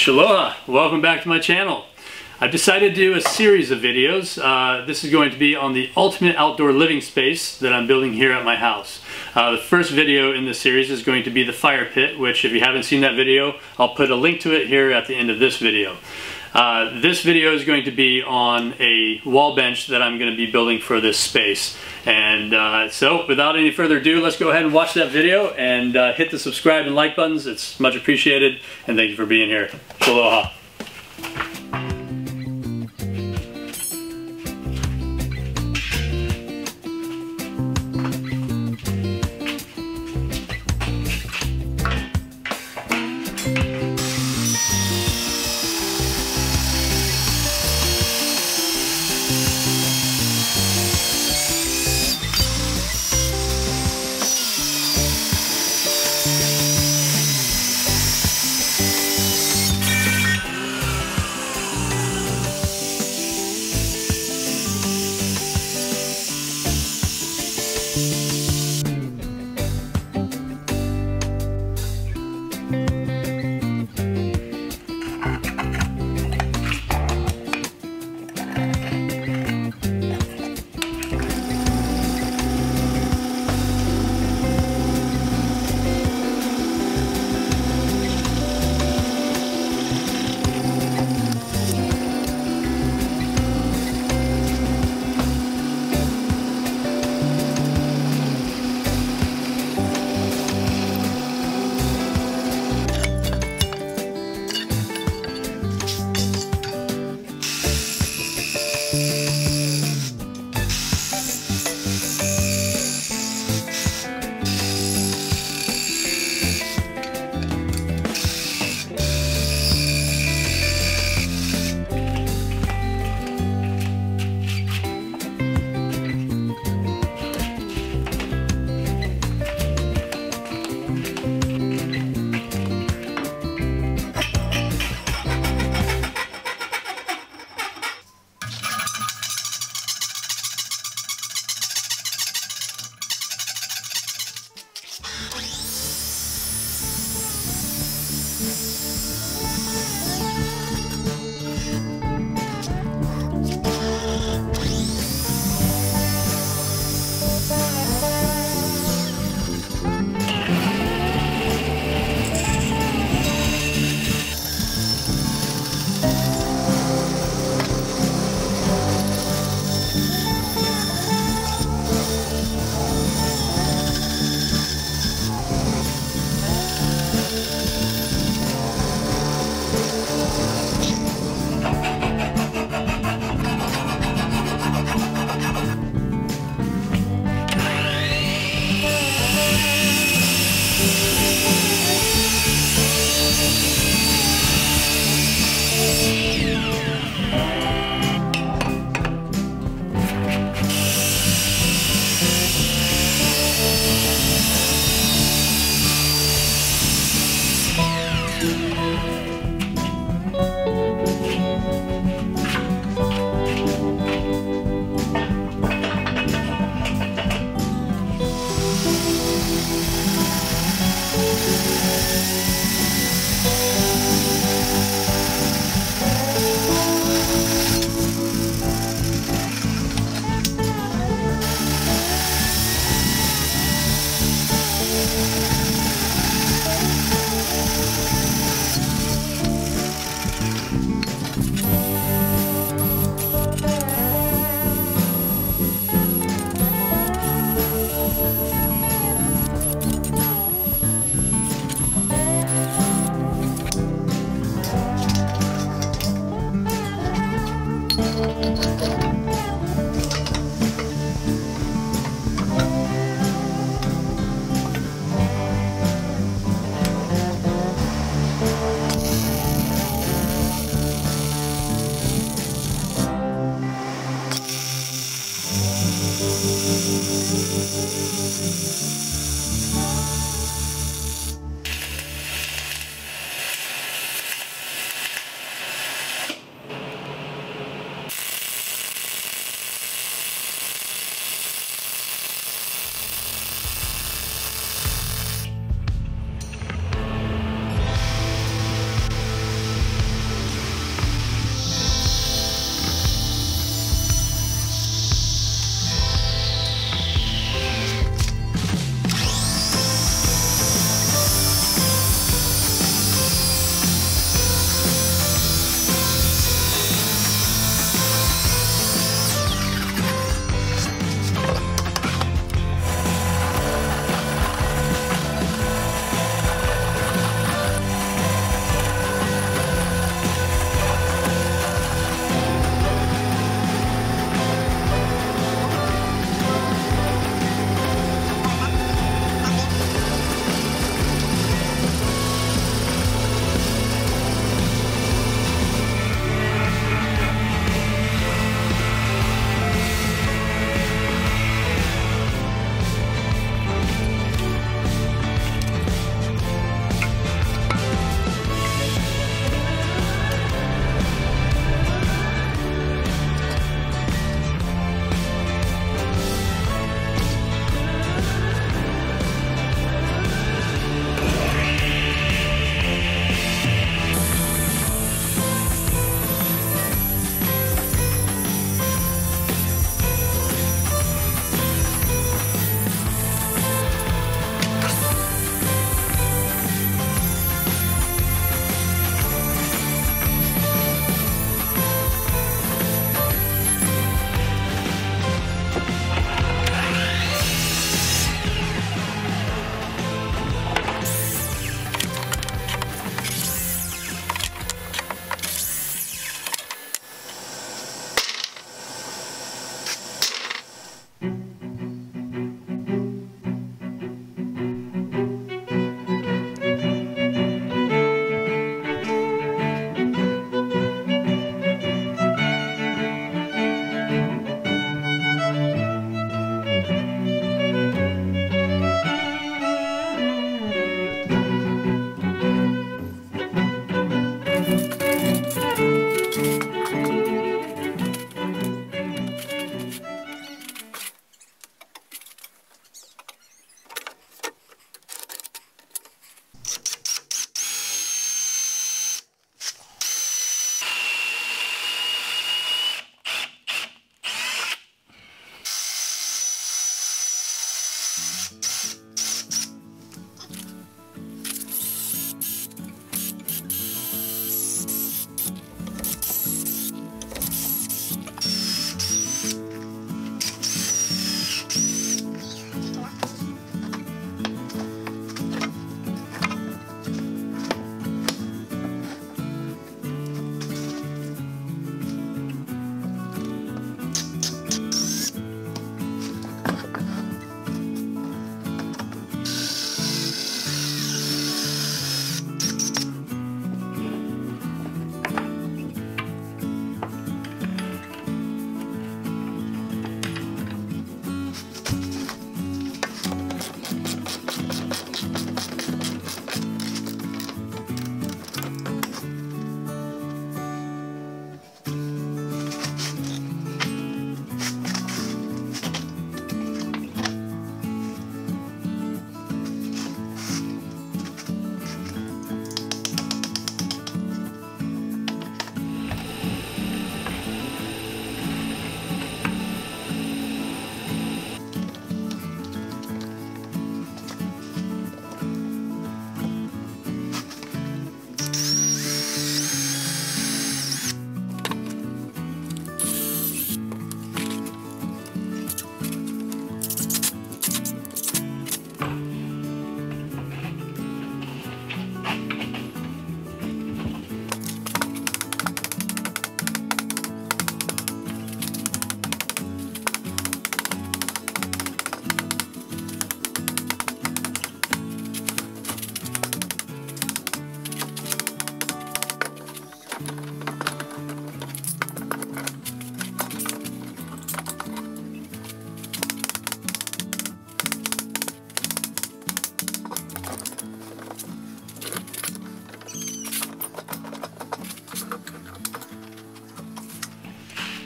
Shaloha, welcome back to my channel. I've decided to do a series of videos. This is going to be on the ultimate outdoor living space that I'm building here at my house. The first video in this series is going to be the fire pit, which if you haven't seen that video, I'll put a link to it here at the end of this video. This video is going to be on a wall bench that I'm going to be building for this space. And so without any further ado, let's go ahead and watch that video and hit the subscribe and like buttons. It's much appreciated, and thank you for being here. Shaloha.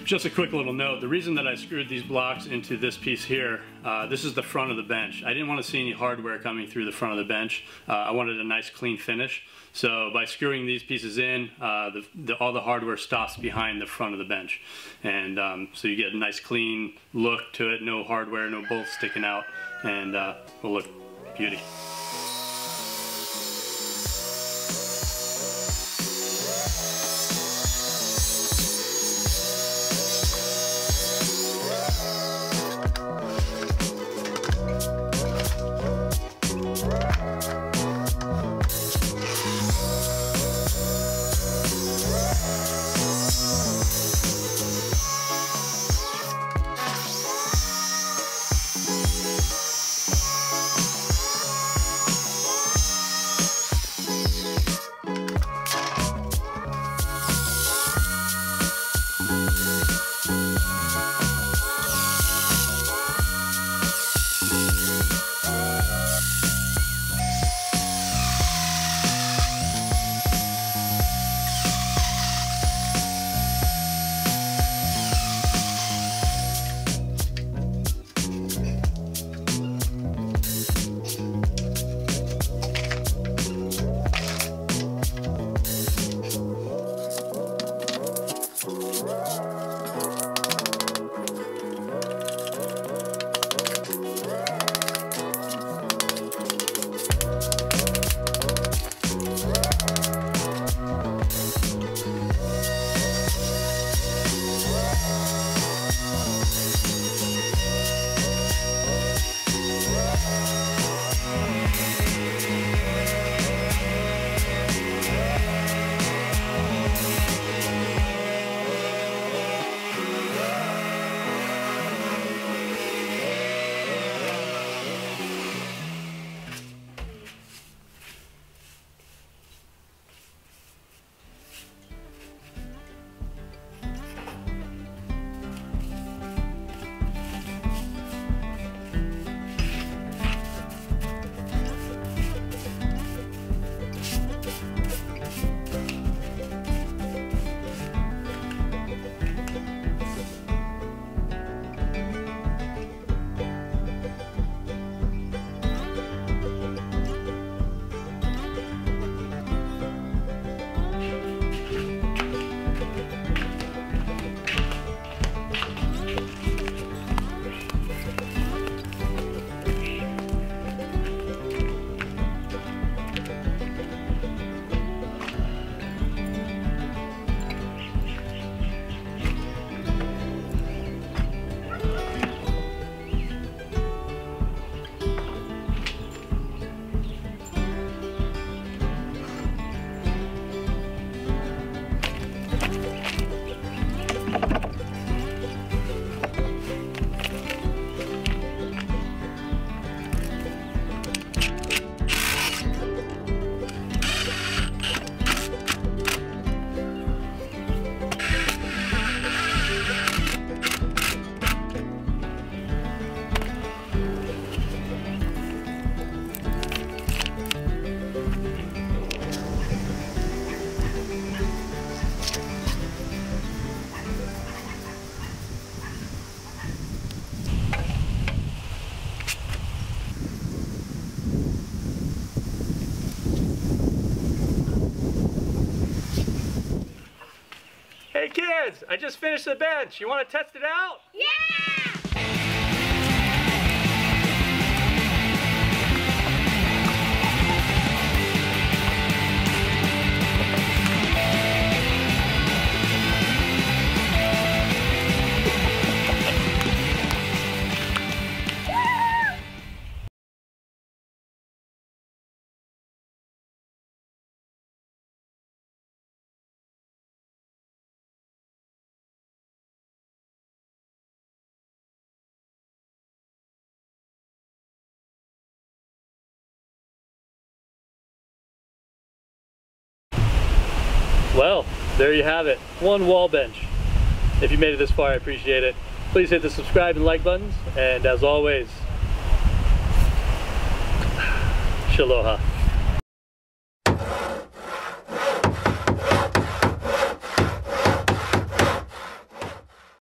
Just a quick little note, the reason that I screwed these blocks into this piece here, this is the front of the bench. I didn't want to see any hardware coming through the front of the bench. I wanted a nice clean finish. So by screwing these pieces in, all the hardware stops behind the front of the bench. And so you get a nice clean look to it, no hardware, no bolts sticking out, and will look beauty. Hey kids, I just finished the bench. You want to test it out? Yeah! Well, there you have it. One wall bench. If you made it this far, I appreciate it. Please hit the subscribe and like buttons. And as always, Shaloha.